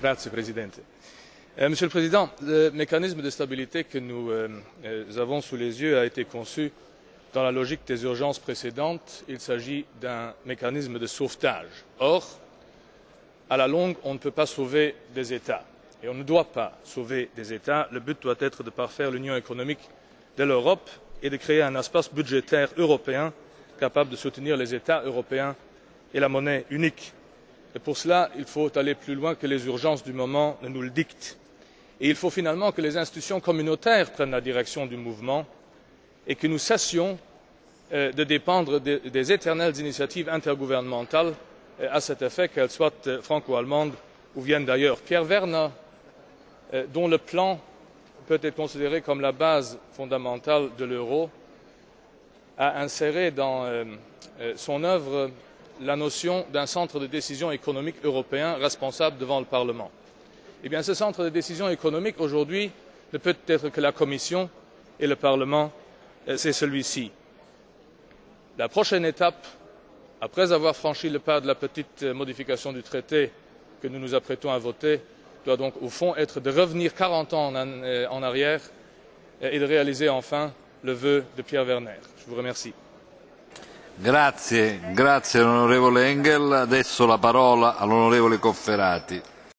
Grazie, Presidente. Monsieur le Président, le mécanisme de stabilité que nous avons sous les yeux a été conçu dans la logique des urgences précédentes. Il s'agit d'un mécanisme de sauvetage. Or, à la longue, on ne peut pas sauver des États et on ne doit pas sauver des États. Le but doit être de parfaire l'union économique de l'Europe et de créer un espace budgétaire européen capable de soutenir les États européens et la monnaie unique. Et pour cela, il faut aller plus loin que les urgences du moment ne nous le dictent. Et il faut finalement que les institutions communautaires prennent la direction du mouvement et que nous cessions de dépendre des éternelles initiatives intergouvernementales à cet effet, qu'elles soient franco-allemandes ou viennent d'ailleurs. Pierre Werner, dont le plan peut être considéré comme la base fondamentale de l'euro, a inséré dans son œuvre la notion d'un centre de décision économique européen responsable devant le Parlement. Eh bien, ce centre de décision économique, aujourd'hui, ne peut être que la Commission et le Parlement, c'est celui-ci. La prochaine étape, après avoir franchi le pas de la petite modification du traité que nous nous apprêtons à voter, doit donc, au fond, être de revenir 40 ans en arrière et de réaliser enfin le vœu de Pierre Werner. Je vous remercie. Grazie onorevole Engel. Adesso la parola all'onorevole Cofferati.